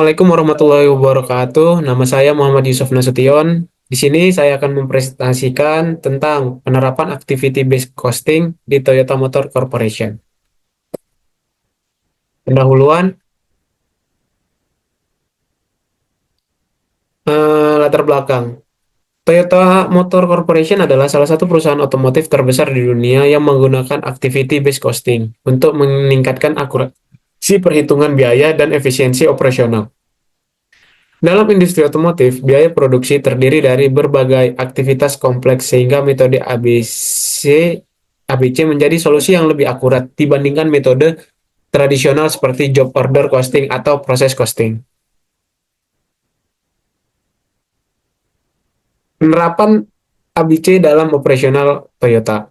Assalamualaikum warahmatollahi wabarakatuh. Nama saya Muhammad Yusuf Nasution. Di sini saya akan mempresentasikan tentang penerapan activity based costing di Toyota Motor Corporation. Pendahuluan, latar belakang. Toyota Motor Corporation adalah salah satu perusahaan otomotif terbesar di dunia yang menggunakan activity based costing untuk meningkatkan akurasi perhitungan biaya dan efisiensi operasional. Dalam industri otomotif, biaya produksi terdiri dari berbagai aktivitas kompleks sehingga metode ABC menjadi solusi yang lebih akurat dibandingkan metode tradisional seperti job order costing atau proses costing. Penerapan ABC dalam operasional Toyota.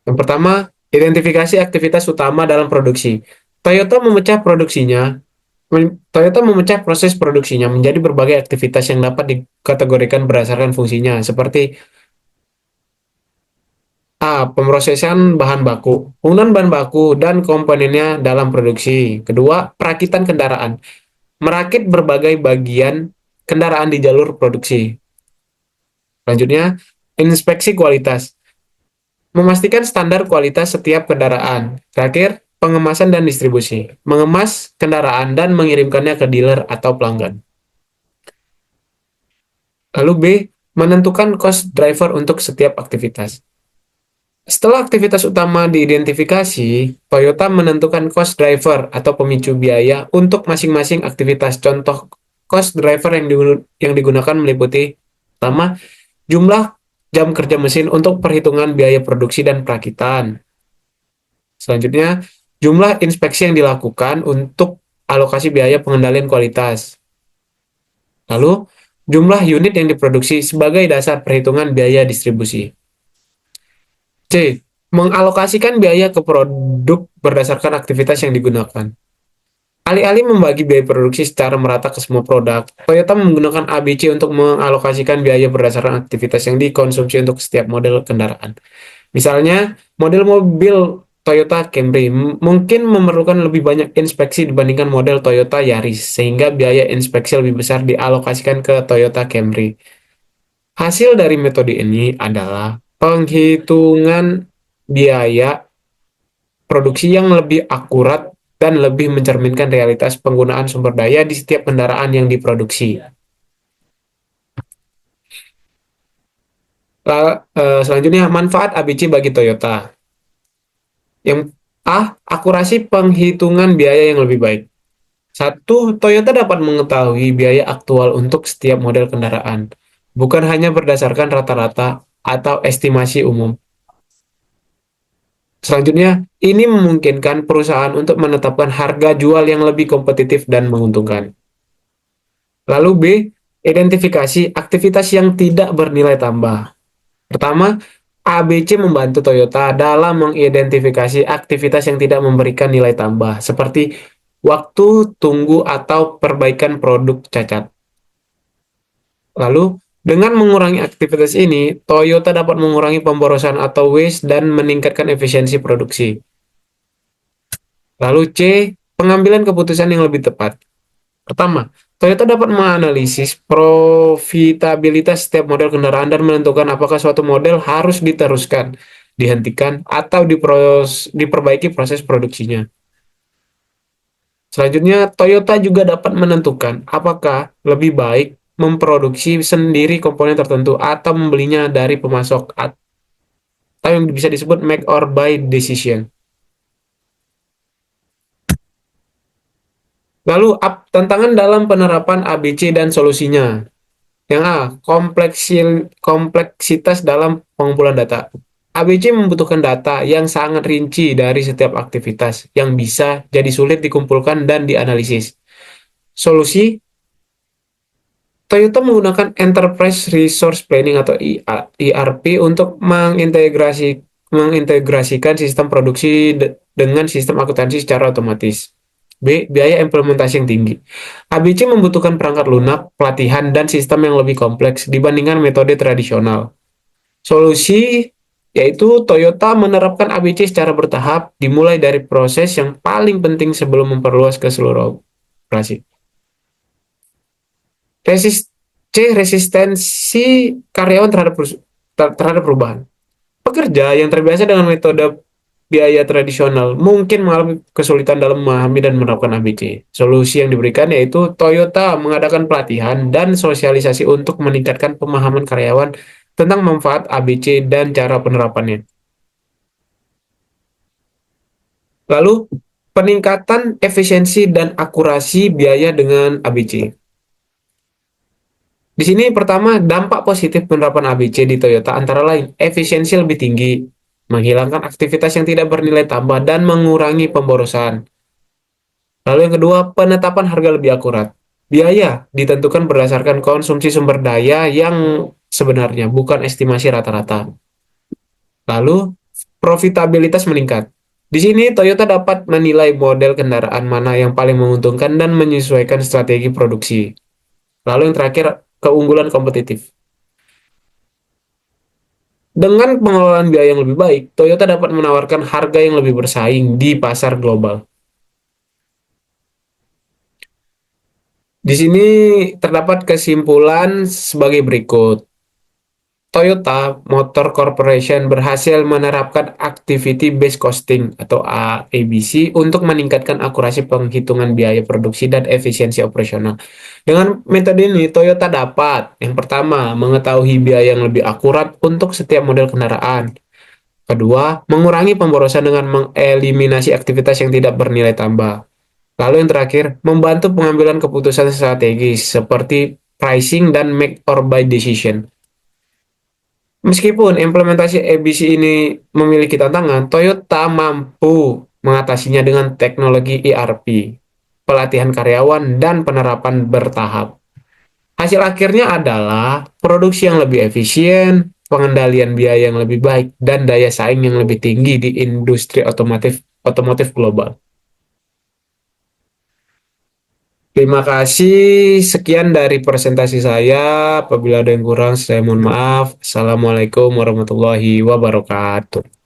Yang pertama, identifikasi aktivitas utama dalam produksi. Toyota memecah produksinya Toyota memecah proses produksinya menjadi berbagai aktivitas yang dapat dikategorikan berdasarkan fungsinya, seperti A. Pemrosesan bahan baku. Penggunaan bahan baku dan komponennya dalam produksi. Kedua, perakitan kendaraan. Merakit berbagai bagian kendaraan di jalur produksi. Selanjutnya, inspeksi kualitas. Memastikan standar kualitas setiap kendaraan. Terakhir, pengemasan dan distribusi. Mengemas kendaraan dan mengirimkannya ke dealer atau pelanggan. Lalu B. Menentukan cost driver untuk setiap aktivitas. Setelah aktivitas utama diidentifikasi, Toyota menentukan cost driver atau pemicu biaya untuk masing-masing aktivitas. Contoh cost driver yang digunakan meliputi pertama, jumlah jam kerja mesin untuk perhitungan biaya produksi dan perakitan. Selanjutnya, jumlah inspeksi yang dilakukan untuk alokasi biaya pengendalian kualitas. Lalu, jumlah unit yang diproduksi sebagai dasar perhitungan biaya distribusi. C. Mengalokasikan biaya ke produk berdasarkan aktivitas yang digunakan. Alih-alih membagi biaya produksi secara merata ke semua produk, Toyota menggunakan ABC untuk mengalokasikan biaya berdasarkan aktivitas yang dikonsumsi untuk setiap model kendaraan. Misalnya, model mobil Toyota Camry mungkin memerlukan lebih banyak inspeksi dibandingkan model Toyota Yaris, sehingga biaya inspeksi lebih besar dialokasikan ke Toyota Camry. Hasil dari metode ini adalah penghitungan biaya produksi yang lebih akurat dan lebih mencerminkan realitas penggunaan sumber daya di setiap kendaraan yang diproduksi. Selanjutnya, manfaat ABC bagi Toyota. Yang A. Akurasi penghitungan biaya yang lebih baik. Satu, Toyota dapat mengetahui biaya aktual untuk setiap model kendaraan, bukan hanya berdasarkan rata-rata atau estimasi umum. Selanjutnya, ini memungkinkan perusahaan untuk menetapkan harga jual yang lebih kompetitif dan menguntungkan. Lalu B, identifikasi aktivitas yang tidak bernilai tambah. Pertama, ABC membantu Toyota dalam mengidentifikasi aktivitas yang tidak memberikan nilai tambah, seperti waktu tunggu atau perbaikan produk cacat. Lalu, dengan mengurangi aktivitas ini, Toyota dapat mengurangi pemborosan atau waste dan meningkatkan efisiensi produksi. Lalu C, pengambilan keputusan yang lebih tepat. Pertama, Toyota dapat menganalisis profitabilitas setiap model kendaraan dan menentukan apakah suatu model harus diteruskan, dihentikan, atau diperbaiki proses produksinya. Selanjutnya, Toyota juga dapat menentukan apakah lebih baik memproduksi sendiri komponen tertentu atau membelinya dari pemasok atau yang bisa disebut make or buy decision. Lalu, tantangan dalam penerapan ABC dan solusinya. Yang A, kompleksitas dalam pengumpulan data. ABC membutuhkan data yang sangat rinci dari setiap aktivitas yang bisa jadi sulit dikumpulkan dan dianalisis. Solusi, Toyota menggunakan Enterprise Resource Planning atau ERP untuk mengintegrasikan sistem produksi dengan sistem akuntansi secara otomatis. B. Biaya implementasi yang tinggi. ABC membutuhkan perangkat lunak, pelatihan, dan sistem yang lebih kompleks dibandingkan metode tradisional. Solusi yaitu Toyota menerapkan ABC secara bertahap, dimulai dari proses yang paling penting sebelum memperluas ke seluruh operasi. Resis Resistensi karyawan terhadap perubahan. Pekerja yang terbiasa dengan metode biaya tradisional mungkin mengalami kesulitan dalam memahami dan menerapkan ABC. Solusi yang diberikan yaitu Toyota mengadakan pelatihan dan sosialisasi untuk meningkatkan pemahaman karyawan tentang manfaat ABC dan cara penerapannya. Lalu, peningkatan efisiensi dan akurasi biaya dengan ABC. Di sini pertama, dampak positif penerapan ABC di Toyota antara lain efisiensi lebih tinggi, menghilangkan aktivitas yang tidak bernilai tambah, dan mengurangi pemborosan. Lalu yang kedua, penetapan harga lebih akurat. Biaya ditentukan berdasarkan konsumsi sumber daya yang sebenarnya, bukan estimasi rata-rata. Lalu, profitabilitas meningkat. Di sini, Toyota dapat menilai model kendaraan mana yang paling menguntungkan dan menyesuaikan strategi produksi. Lalu yang terakhir, keunggulan kompetitif. Dengan pengelolaan biaya yang lebih baik, Toyota dapat menawarkan harga yang lebih bersaing di pasar global. Di sini terdapat kesimpulan sebagai berikut. Toyota Motor Corporation berhasil menerapkan Activity Based Costing atau ABC untuk meningkatkan akurasi penghitungan biaya produksi dan efisiensi operasional. Dengan metode ini, Toyota dapat yang pertama, mengetahui biaya yang lebih akurat untuk setiap model kendaraan. Kedua, mengurangi pemborosan dengan mengeliminasi aktivitas yang tidak bernilai tambah. Lalu yang terakhir, membantu pengambilan keputusan strategis seperti pricing dan make or buy decision. Meskipun implementasi ABC ini memiliki tantangan, Toyota mampu mengatasinya dengan teknologi ERP, pelatihan karyawan, dan penerapan bertahap. Hasil akhirnya adalah produksi yang lebih efisien, pengendalian biaya yang lebih baik, dan daya saing yang lebih tinggi di industri otomotif global. Terima kasih. Sekian dari presentasi saya. Apabila ada yang kurang, saya mohon maaf. Assalamualaikum warahmatullahi wabarakatuh.